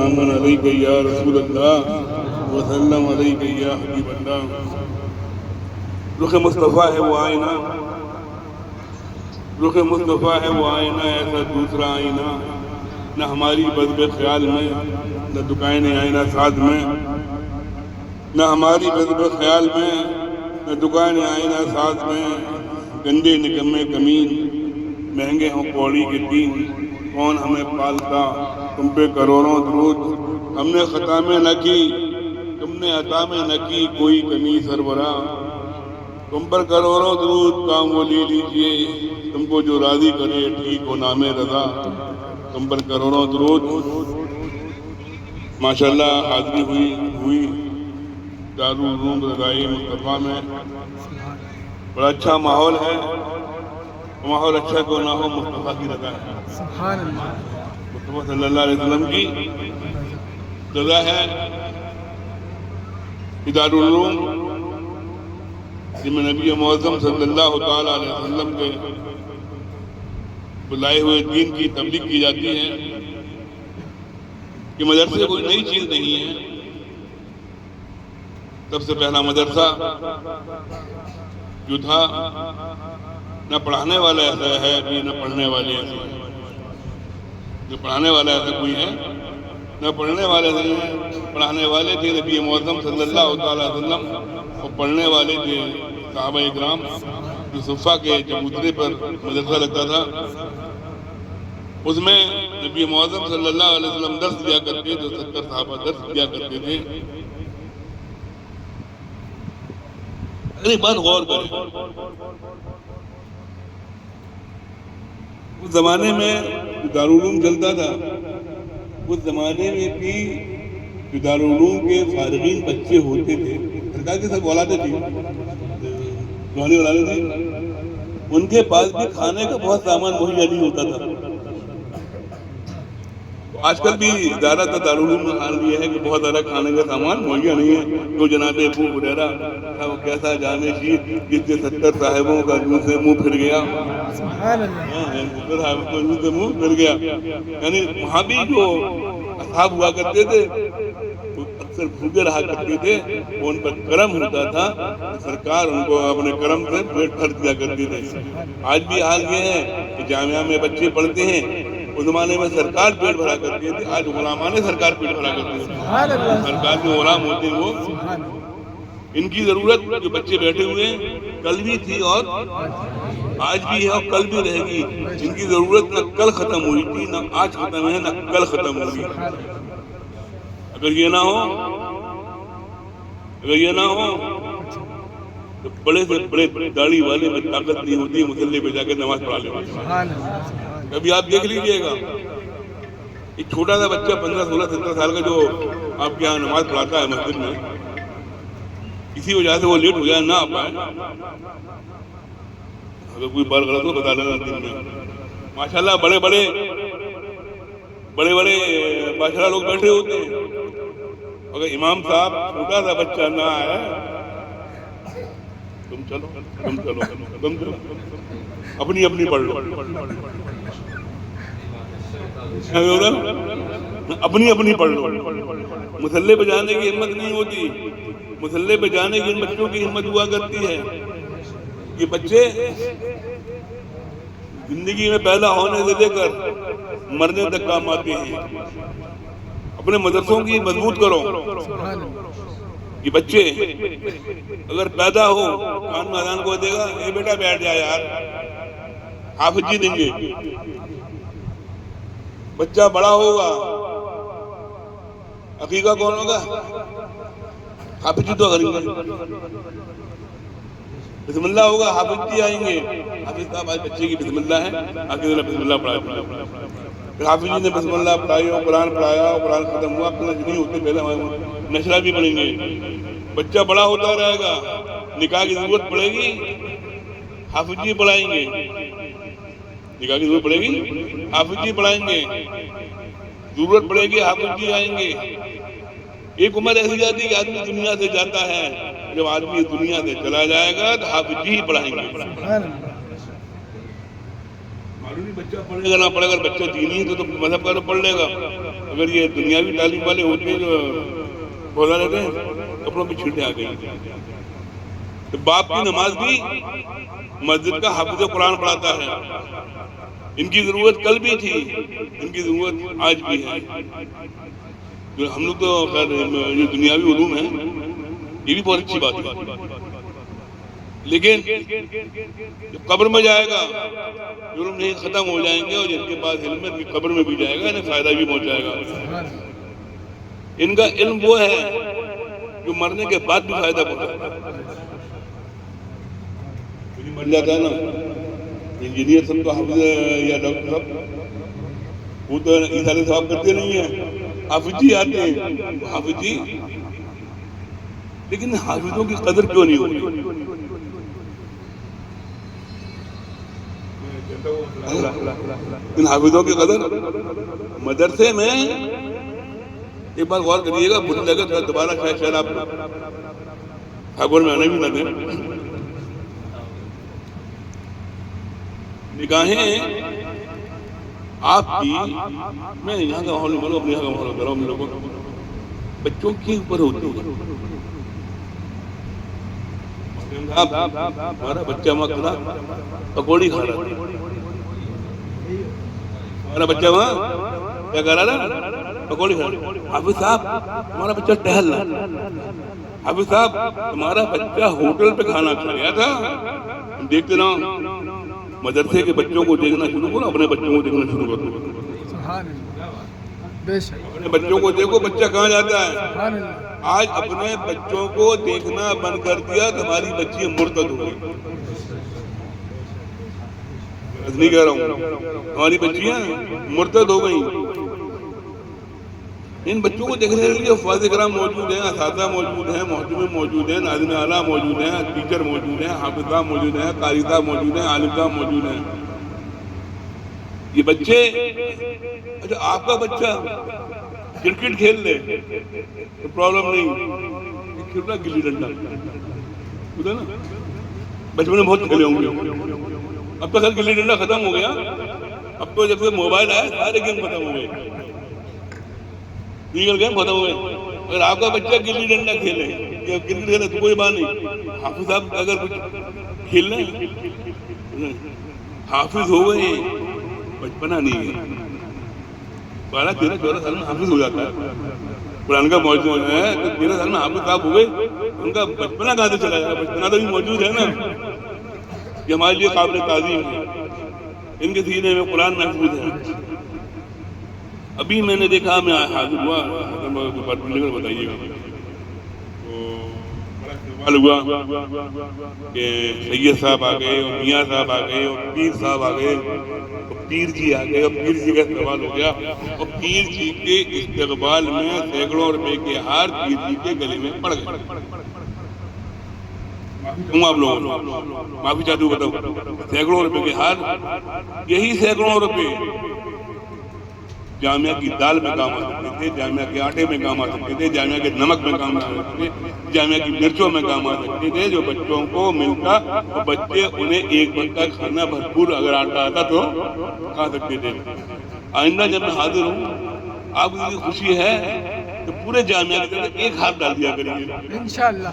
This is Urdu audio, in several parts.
سلاما علیک یا رسول اللہ وسلم علیک یا حبیب اللہ۔ رخ مصطفیٰ ہے وہ آئینہ، رخ مصطفیٰ ہے وہ آئینہ، ایسا دوسرا آئینہ نہ ہماری بدب خیال میں، نہ دکان آئینہ ساتھ میں، نہ ہماری بدب خیال میں، نہ دکان آئینہ ساتھ میں۔ گندے نکمے کمین مہنگے ہوں پوڑی کے دین، کون ہمیں پالتا تم پہ کروڑوں درود۔ ہم نے خطا میں نہ کی تم نے عطا میں نہ کی کوئی کمی سربراہ، تم پر کروڑوں درود کام وہ لے لیجئے، تم کو جو راضی کرے ٹھیک ہو نام رضا، تم پر کروڑوں درود۔ ماشاءاللہ حاضری ہوئی دارالعلوم رضائی مصطفیٰ میں، بڑا اچھا ماحول ہے، ماحول اچھا کو نہ ہو مصطفیٰ کی رضا ہے، سبحان اللہ، مصطفیٰ صلی اللہ علیہ وسلم کی رضا ہے۔ دارالعلوم جن میں نبی معظم صلی اللہ تعالیٰ علیہ وسلم کے بلائے ہوئے دین کی تبلیغ کی جاتی ہے، کہ مدرسے کوئی نئی چیز نہیں ہے۔ سب سے پہلا مدرسہ جو تھا، نہ پڑھانے والا ایسا ہے ابھی، نہ پڑھنے والے ایسے ہیں۔ جو پڑھانے والا ایسا کوئی ہے، نہ پڑھنے والے ہیں۔ پڑھانے والے تھے نبی معظم صلی اللہ تعالیٰ علیہ وسلم، اور پڑھنے والے تھے صحابہ اکرام۔ جو صفہ کے چبوترے پر مدرسہ لگتا تھا، اس میں نبی معظم صلی اللہ علیہ وسلم درس دیا کرتے تھے، 70 صحابہ درس دیا کرتے تھے۔ ایک بات غور کریں، اس زمانے میں جو دارالعلوم چلتا تھا، اس زمانے میں بھی جو دارالعلوم کے فارغین بچے ہوتے تھے، سرکار کے سب اولادیں تھیں، روحانی اولادیں تھیں، ان کے پاس بھی کھانے کا بہت سامان مہیا نہیں ہوتا تھا۔ آج کل بھی زیادہ تر دارالعلوم میں حال یہ ہے کہ بہت زیادہ کھانے کا سامان مہیا نہیں ہے۔ تو جناب ابو ہریرہ تھا، وہ کیسا جامع شیر جس کے 70 صاحبوں کا منہ سے منہ پھر گیا، سبحان اللہ، 70 صاحبوں کا منہ سے منہ پھر گیا۔ یعنی وہاں بھی جو اصحاب ہوا کرتے تھے وہ اکثر بھوکے رہا کرتے تھے، وہ ان پر کرم ہوتا تھا، سرکار ان کو اپنے کرم سے پیٹ بھر دیا کرتے تھے۔ آج بھی حال یہ ہے کہ جامعہ میں بچے پڑھتے ہیں، اس زمانے میں سرکار پیٹ بھرا کرتی تھی، آج غلامان سرکار پیٹ بھرا کرتی ہے۔ سرکار کے غلام ہوتے ہیں وہ، ان کی ضرورت جو بچے بیٹھے ہوئے ہیں کل بھی تھی اور آج بھی ہے اور کل بھی رہے گی۔ ان کی ضرورت نہ کل ختم ہوئی تھی، نہ آج ختم ہے، نہ کل ختم ہوگی۔ اگر یہ نہ ہو تو بڑے سے بڑے داڑھی والے میں طاقت نہیں ہوتی مصلی پہ جا کے نماز پڑھا لے۔ کبھی آپ دیکھ لیجئے گا، ایک چھوٹا سا بچہ 15 16 17 سال کا جو آپ کے یہاں نماز پڑھاتا ہے مسجد میں، کسی وجہ سے وہ لیٹ ہو جائے نہ آ پائے، اگر کوئی بات غلط ہو بتا لینا دن میں۔ ماشاءاللہ بڑے بڑے بادشاہ لوگ بیٹھے ہوتے ہیں، اگر امام صاحب چھوٹا سا بچہ نہ آئے، تم چلو اپنی پڑھ لو، اپنی پڑھ لو۔ مصلی پہ جانے کی ہمت نہیں ہوتی، مصلی پہ جانے کی ان بچوں کی ہمت ہوا کرتی ہے۔ یہ بچے زندگی میں پیدا ہونے سے لے کر مرنے تک کام آتے ہیں۔ اپنے مدرسوں کی مضبوط کرو۔ یہ بچے اگر پیدا ہو، کان میں اذان کو دے گا، اے بیٹا بیٹھ جا یار، حافظ جی دیں گے۔ بچہ بڑا ہوگا، عقیقہ کون ہوگا؟ حافظ جی تو کریں گے۔ بسم اللہ ہوگا، حافظ جی آئیں گے، حافظ صاحب آج بچے کی بسم اللہ ہے، آگے بسم اللہ پڑھایا۔ پھر حافظ جی نے بسم اللہ پڑھائی اور قرآن پڑھایا اور قرآن ختم ہوا، اپنا نہیں ہوتے پہلے نشرہ بھی پڑھیں گے۔ بچہ بڑا ہوتا رہے گا، نکاح کی ضرورت پڑے گی، حافظ جی پڑھائیں گے۔ نکاح کی ضرورت پڑے گی، حافظ جی پڑھائیں گے۔ ضرورت پڑے گی، حافظ جی آئیں گے۔ ایک عمر ایسی جاتی ہے کہ آدمی دنیا سے جاتا ہے، جب آدمی دنیا سے چلا جائے گا تو حافظ جی ہی پڑھائیں گے۔ معلوم بچہ پڑھے گا نہ پڑھے گا، بچہ دینی ہے تو مذہب کا تو پڑھ لے گا. اگر یہ دنیاوی تعلیم والے ہوتے ہیں جو بولا رہتے ہیں کپڑوں پہ چھینٹیں آ گئی. تو باپ کی نماز بھی مسجد کا حافظ قرآن پڑھاتا ہے. ان کی ضرورت کل بھی تھی، ان کی ضرورت آج بھی ہے. ہم لوگ تو خیر جو دنیاوی علوم ہیں یہ بھی بہت اچھی بات ہے، لیکن جب قبر میں جائے گا علم نہیں ختم ہو جائیں گے، اور جن کے پاس علم ہے قبر میں بھی جائے گا انہیں فائدہ بھی پہنچائے گا. ان کا علم وہ ہے جو مرنے کے بعد بھی فائدہ پہنچائے گا. مر جاتا ہے نا انجینئر سب تو حافظ یا ڈاکٹر سب وہ تو اشارے ثواب کرتے نہیں ہیں، حافظ جی آتے ہیں حافظ جی. لیکن حافظوں کی قدر کیوں نہیں ہوتی؟ ان حافظوں کی قدر مدرسے میں ایک بار غور کریے گا، بھول لگے تو دوبارہ شاید آپ ٹھاکر میں آنے بھی نہ دیں. نگاہیں آپ کی، میں یہاں کا ماحول بولوں اپنے یہاں کا ماحول کروں، ہم لوگوں بچوں کے اوپر ہوتی ہے. ہمارا بچہ وہاں پکوڑی کھا رہا تھا، ہمارا بچہ وہاں کیا کہہ رہا تھا؟ پکوڑی کھا رہا. حافظ صاحب ہمارا بچہ ٹہل رہا. حافظ صاحب تمہارا بچہ ہوٹل پہ کھانا کھا رہا تھا. دیکھتے نا مدرسے کے بچوں کو دیکھنا شروع کرو، اپنے بچوں کو دیکھنا شروع کرو. اپنے بچوں کو دیکھو بچہ کہاں جاتا ہے. آج اپنے بچوں کو دیکھنا بند کر دیا تمہاری بچی مرتد ہو گئی. نہیں کہہ رہا ہوں، ہماری بچیاں مرتد ہو گئی. ان بچوں کو دیکھنے کے لیے حفاظ کرام موجود ہیں، اساتذہ موجود ہیں، محتمم موجود ہیں، ناظم اعلیٰ موجود ہیں، ٹیچر موجود ہیں، حافظ صاحب موجود ہیں، قاری صاحب موجود ہیں، عالم صاحب موجود ہیں. یہ بچے، اچھا آپ کا بچہ کرکٹ کھیل لے تو پرابلم نہیں، کھیل رہا گلی ڈنڈا خدا نا بچپن میں بہت کھیلے ہوں گے. اب تو خیر گلی ڈنڈا ختم ہو گیا، اب تو جب سے موبائل آیا سارے گیم ختم ہو گئے، لیگل گیم ختم ہو گئے. اگر آپ کا بچہ گلی ڈنڈا کھیلے یا کرکٹ کھیلے تو کوئی بات نہیں. حافظ صاحب اگر کچھ کھیلنا ہے حافظ ہو گئے، بچپنا نہیں ہے. 12-13-14 سال میں حافظ ہو جاتا ہے. قرآن کا موضوع ہے تو 13 سال میں حافظ صاحب ہوئے، ان کا بچپنا کہاں سے چلا جائے؟ بچپنا تو بھی موجود ہے نا. یہ ہمارے لیے قابل تعظیم ہے. ان کے سینے میں قرآن محفوظ ہے. ابھی میں نے دیکھا، میں حاضر ہوا، بتائیے گا سوال ہوا کہ سید صاحب آ گئے اور میاں صاحب آ گئے اور پیر صاحب آ گئے اور پیر جی آ گئے، اور پیر جی کا سوال ہو گیا اور پیر جی کے استقبال میں سینکڑوں روپے کے ہار پیر جی کے گلے میں پڑ گئے. آپ لوگوں معافی چاہتے ہو بتاؤ، سینکڑوں روپے کے ہار، یہی سینکڑوں روپے جامعہ کی دال میں کام آ سکتے تھے، جامعہ کے آٹے میں کام آ سکتے تھے، جامعہ کے نمک میں کام آ سکتے تھے، جامعہ کی مرچوں میں کام آ سکتے تھے، جو بچوں کو ملتا اور بچے انہیں ایک وقت کا کھانا بھرپور اگر آتا آتا تو کھا سکتے تھے. آئندہ جب میں حاضر ہوں، آپ کو یہ خوشی ہے کہ پورے جامعہ کی طرف ایک ہاتھ ڈال دیا کریں گے انشاءاللہ.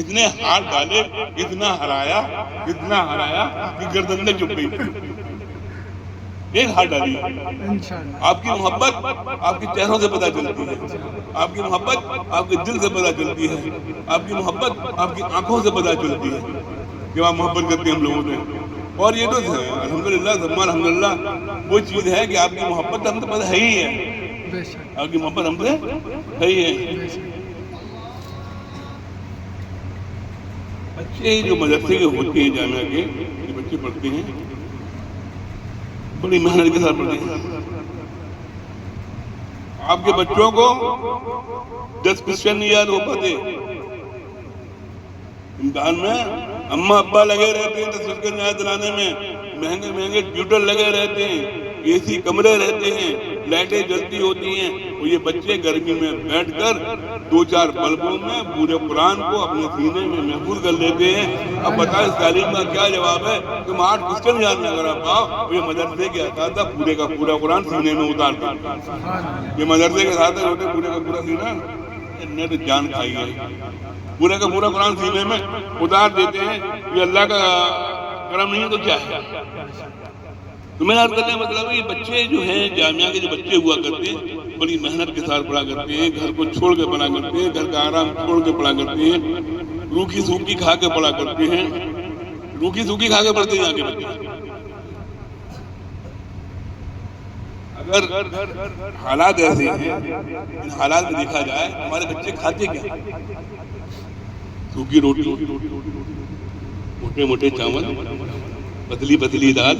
اتنے ہاتھ ڈالے، اتنا ہرایا کہ گردن میں چپ گئی. ایک ہاتھ ڈالی. آپ کی محبت آپ کے چہروں سے پتہ چلتی ہے، آپ کی محبت آپ کے دل سے پتہ چلتی ہے، آپ کی محبت آپ کی آنکھوں سے پتہ چلتی ہے کہ آپ محبت کرتے ہیں ہم لوگوں سے. اور یہ تو الحمدللہ ثم الحمدللہ وہ چیز ہے کہ آپ کی محبت ہم سے پتہ ہے ہی ہے، آپ کی محبت ہم سے ہے ہی ہے. بچے جو مدرسے کے ہوتے ہیں، جامعہ کے جو بچے پڑھتے ہیں، بڑی محنت کے ساتھ پڑھتے ہیں. آپ کے بچوں کو 10 کوسچن نہیں یاد ہو پاتے. امتحان میں اماں ابا لگے رہتے ہیں 10 کوسچن یاد دلانے میں، مہنگے ٹیوٹر لگے رہتے ہیں. اے سی کمرے رہتے ہیں، لائٹیں جلتی ہوتی ہیں، اور یہ بچے گرمی میں بیٹھ کر 2-4 بلبوں میں پورے قرآن کو اپنے سینے میں محفوظ کر لیتے ہیں۔ اب بتائیں اس تعلیم کا کیا جواب ہے؟ تم 8 کوسچن یاد نہ کرا پاؤ، یہ مدرسے کے اساتذہ پورے کا پورا قرآن سینے میں اتار دیتے۔ یہ مدرسے کے اساتذہ ہوتے پورے کا پورا سینہ نے تو جان کھائی ہے، پورے کا پورا قرآن سینے میں اتار دیتے ہیں۔ یہ اللہ کا کرم نہیں ہے تو کیا ہے؟ تو میں عرض کرنے کا مطلب ہے یہ بچے جو ہیں، جامعہ کے جو بچے ہوا کرتے ہیں، بڑی محنت کے ساتھ پڑھا کرتے ہیں، گھر کو چھوڑ کے پڑھا کرتے ہیں، گھر کا آرام چھوڑ کے پڑھا کرتے ہیں، روکھی سوکھی کھا کے پڑھا کرتے ہیں، روکھی سوکھی کھا کے پڑھتے ہیں یہاں کے بچے۔ اگر حالات ایسے ہیں، ان حالات میں دیکھا جائے ہمارے بچے کھاتے کیا؟ سوکھی روٹی، موٹے موٹے چاول، پتلی پتلی دال،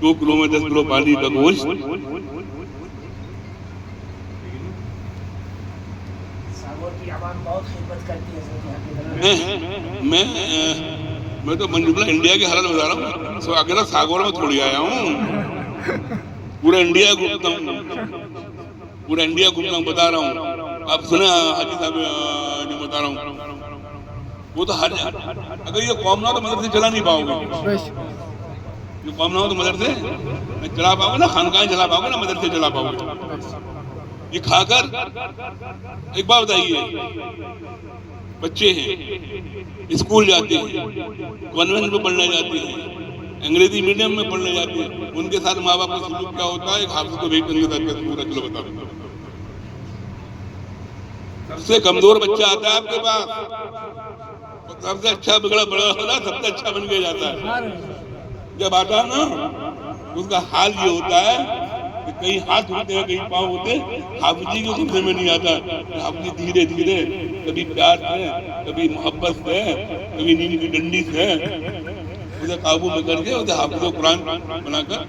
2 کلو میں 10 کلو پانی کا گوشت۔ میں تو منجملہ انڈیا کے حالات بتا رہا ہوں، سو اکیلا ساگور میں تھوڑی آیا ہوں، پورا انڈیا گھومتا ہوں، پورا انڈیا گھومتا ہوں، بتا رہا ہوں۔ آپ سنیں حاجی صاحب جو بتا رہا ہوں، وہ تو ہر اگر یہ قوم نہ ہو تو مدرسے چلا نہیں پاؤ گے، یہ قوم نہ ہو تو مدرسے میں چلا پاؤں گا نا، خانقاہیں چلا پاؤں گا نا، مدرسے چلا پاؤں گا۔ یہ کھا کر ایک بات بتائیے، بچے ہیں اسکول جاتے ہیں، کانوینٹ میں پڑھنے جاتے ہیں، انگریزی میڈیم میں پڑھنے جاتے ہیں، ان کے ساتھ ماں باپ کا سلوک کیا ہوتا ہے؟ ایک حافظ کو بھیج کر کے پورا چلو بتاؤ۔ سب سے کمزور بچہ آتا ہے آپ کے پاس، سب سے اچھا بگڑا بڑا ہونا سب سے اچھا بن کے جاتا ہے۔ جب آتا ہے نا اس کا حال یہ ہوتا ہے کہ کہیں ہاتھ ہوتے ہیں، کہیں پاؤں ہوتے ہیں، حافظی کے سمجھ میں نہیں آتا۔ حافظی دھیرے دھیرے کبھی پیار سے، کبھی محبت سے، کبھی نیند کی ڈنڈی سے اسے قابو میں کر کے اسے حافظ قرآن بنا کر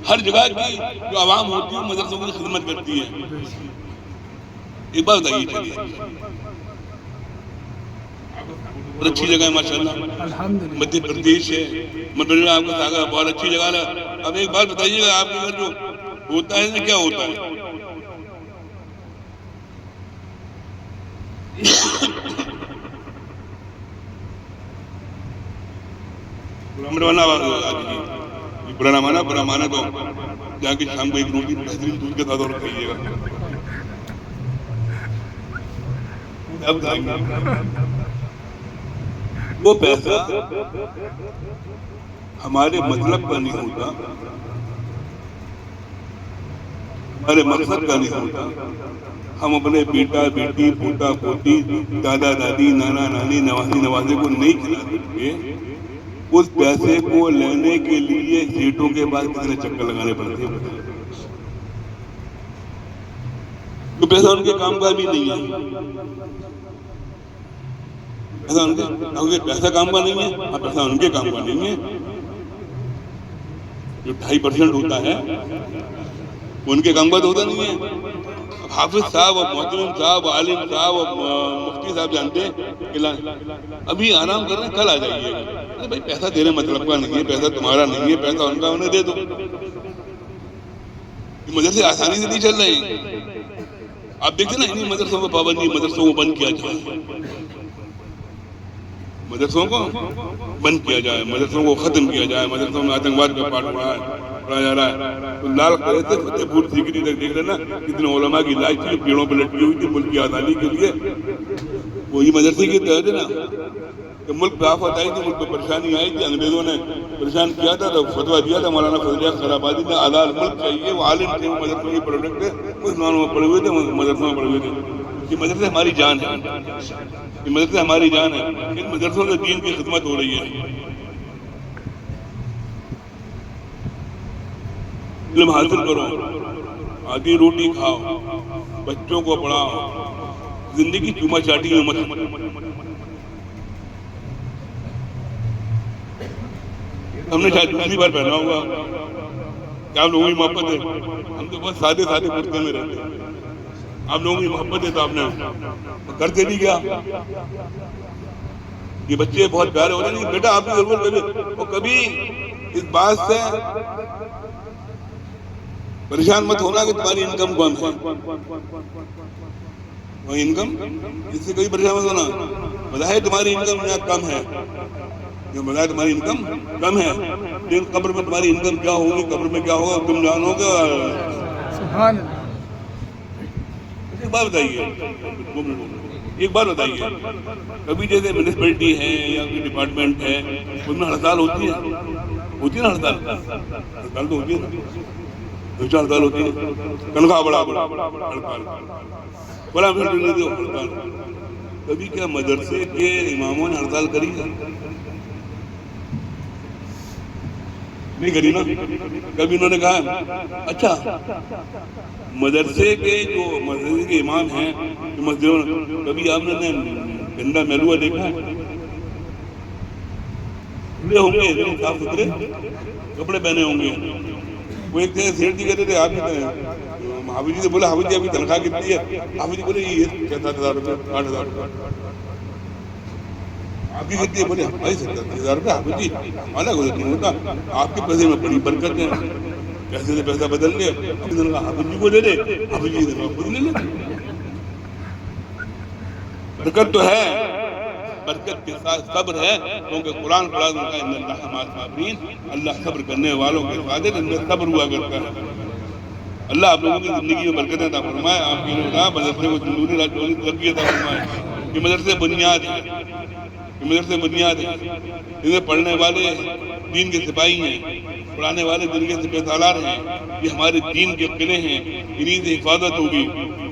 ہر جگہ کی جو عوام ہوتی ہے مدرسوں کی خدمت کرتی ہے۔ ایک بات بتائیے، چلیے بہت اچھی جگہ ہے ماشاءاللہ، مدھیہ پردیش ہے، مدرسہ آپ کا ساگر بہت اچھی جگہ ہے۔ اب ایک بات بتائیے گا، آپ کے گھر جو ہوتا ہے نا کیا ہوتا ہے؟ پرانا مانا تو جا کے شام کو ایک روٹی بہترین دودھ کے ساتھ اور کھائیے گا۔ وہ پیسہ ہمارے مطلب کا نہیں ہوتا، ہمارے مقصد کا نہیں ہوتا۔ ہم اپنے بیٹا بیٹی پوتا پوتی دادا دادی نانا نانی نوازی نوازے کو نہیں کھلا سکتے، اس پیسے کو لینے کے لیے سیٹوں کے بعد کتنے چکر لگانے پڑتے ہیں۔ تو پیسہ ان کے کام کا بھی نہیں ہے، پیسہ کام کا نہیں ہے، پیسہ ان کے کام کا نہیں ہے۔ جو 2.5% ہوتا ہے ان کے کام کا تو ہوتا نہیں ہے۔ حافظ صاحب اور محترم صاحب اور عالم صاحب اور مفتی صاحب جانتے ہیں کہ ابھی آرام کر رہے ہیں، کل آ جائیے گا۔ ارے بھائی پیسہ تیرے مطلب کا نہیں ہے، پیسہ تمہارا نہیں ہے، پیسہ ان کا انہیں دے دو۔ یہ مدرسے آسانی سے نہیں چل رہے ہیں۔ آپ دیکھتے نا انہیں مدرسوں کو پابندی، مدرسوں کو بند کیا جائے، مدرسوں کو بند کیا جائے، مدرسوں کو ختم کیا جائے، مدرسوں میں آتنکواد کا پاٹ پڑھایا جا رہا ہے۔ تو لال قلعے سے فتح پور سیکری تک دیکھ رہے نا کتنے علماء کی لاش تھی، پیڑوں پہ لٹکی ہوئی تھی ملک کی آزادی کے لیے۔ وہی مدرسے کے تحت ہے نا کہ ملک پہ آفت آئی تھی، ملک پہ پریشانی آئی تھی، انگریزوں نے پریشان کیا تھا تو فتویٰ دیا تھا مولانا فضل اللہ خیر آبادی نے، آزاد ملک چاہیے۔ وہ عالم تھے، وہ مدرسوں کے پروڈکٹ تھے، مسلمانوں میں پڑھے ہوئے تھے، مدرسوں میں پڑھے ہوئے تھے۔ یہ مدرسے ہماری جان ہے، یہ مدرسے ہماری جان ہے۔ ان مدرسوں سے دین کی خدمت ہو رہی ہے۔ علم حاصل کرو، آدھی روٹی کھاؤ، بچوں کو پڑھاؤ، زندگی چوما چاٹی میں مت۔ ہم نے شاید دوسری بار پہنا ہوگا، کیا آپ لوگوں کی محبت ہے؟ ہم تو بہت سادے سادے کرتے میں رہتے ہیں، آپ لوگوں کی محبت ہے تو آپ نے کرتے بھی کیا۔ یہ بچے بہت پیارے ہو رہے ہیں، بیٹا آپ کی ضرورت ہے، وہ کبھی اس بات سے پریشان مت ہونا کہ تمہاری انکم کم ہے. وہی انکم اس سے کوئی پریشان مت ہونا. بظاہر تمہاری انکم یہاں کم ہے، بظاہر تمہاری انکم کم ہے، لیکن قبر میں تمہاری انکم کیا ہوگی، قبر میں کیا ہوگا تم جانو گے. سبحان اللہ. ایک بات بتائیے، ایک بات بتائیے، کبھی جیسے میونسپلٹی ہے یا کوئی ڈپارٹمنٹ ہے اس میں ہڑتال ہوتی ہے، ہوتی ہے نا ہڑتال، ہڑتال تو ہوتی ہے نا، ہڑتال ہوتی ہے، تنخواہ بڑا ہڑتال، بڑا ہڑتال. کبھی کیا مدرسے کے اماموں نے ہڑتال کری ہے؟ نہیں کری نا. کبھی انہوں نے کہا اچھا مدرسے کے جو مدرسے کے امام ہیں جو مسجدوں، کبھی آپ نے گندا میلوا دیکھا ہے؟ کھلے ہوں گے صاف ستھرے کپڑے پہنے ہوں گے. وہ ایک جگہ سیٹ جی کہتے تھے، آپ حافظ جی سے بولا حافظ جی ابھی تنخواہ کتنی ہے؟ حافظ جی بولے یہ 7,000 روپے 8,000 روپے. آپ کی کتنی ہے؟ بولے ہماری 70,000 روپے. حافظ جی ہمارا گزر نہیں ہوتا، آپ کے پیسے میں بڑی برکت ہے. پیسے سے پیسہ بدل لے، حافظ جی کو دے دے، حافظ جی خود لے لے. برکت تو ہے، برکت کے ساتھ صبر ہے، کیونکہ قرآن پڑھا ان اللہ مع الصابرین، اللہ صبر کرنے والوں کے ساتھ ہے، جن میں صبر ہوا کرتا ہے. اللہ آپ لوگوں کی زندگی میں برکت عطا فرمائے، آپ کی مدرسے کو تندوری راجوری ترقی عطا فرمائے. یہ مدرسے بنیاد ہے، یہ مدرسے بنیاد ہے. انہیں پڑھنے والے دین کے سپاہی ہیں، پڑھانے والے دین کے سپہ سالار ہیں. یہ ہمارے دین کے قلعے ہیں، انہیں سے حفاظت ہوگی.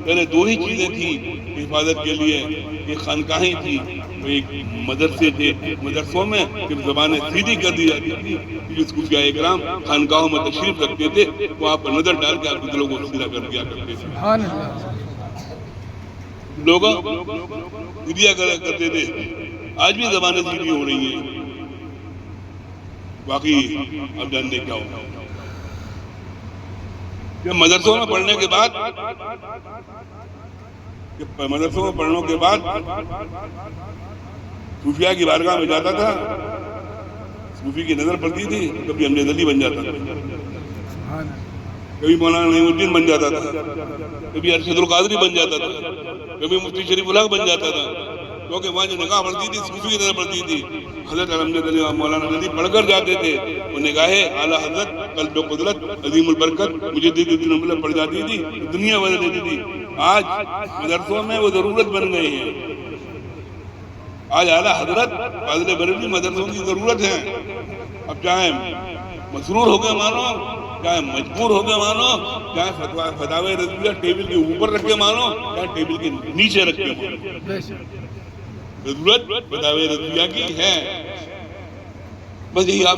پہلے دو ہی چیزیں تھیں حفاظت کے لیے، ایک خانقاہیں تھیں، ایک مدرسے تھے. مدرسوں میں جب زبانیں سیدھی کر دی جاتی تھی، صوفیاء کرام خانقاہوں میں تشریف رکھتے تھے، وہاں پر نظر ڈال کے آپ کے دلوں کو سیدھا کر دیا کرتے تھے. سبحان اللہ. لوگ سیدھیا کرتے تھے. آج بھی زبانیں سیدھی ہو رہی ہیں. باقی اب جانتے کیا ہوگا. جب مدرسوں میں پڑھنے کے بعد صوفیاء کی بارگاہ میں جاتا تھا، صوفی کی نظر پڑتی تھی، کبھی امجد علی بن جاتا تھا، کبھی مولانا نعیم الدین بن جاتا تھا، کبھی ارشد القادری بن جاتا تھا، کبھی مفتی شریف الحق بن جاتا تھا. کیونکہ وہاں جو نگاہ پڑتی تھی صوفی کی نظر پڑتی تھی. حضرت امجد علی مولانا ندی پڑھ کر جاتے تھے، وہ نگاہیں اعلیٰ حضرت قلب و قدرت عظیم البرکت مجدد الدین ملت پڑھ جاتی تھی، دنیا بدل دیتی تھی. آج مدرسوں میں وہ ضرورت بن گئی ہے. آج اعلیٰ حضرت فاضل بریلوی مدرسوں کی ضرورت ہے. اب چاہے مسرور ہو کے مانو، چاہے مجبور ہو کے مانو، چاہے فتاوی رضویہ ٹیبل کے اوپر رکھ کے مانو، چاہے ٹیبل کے نیچے رکھ کے مانو، ضرورت فتاوی رضویہ کی ہے. بس یہی آپ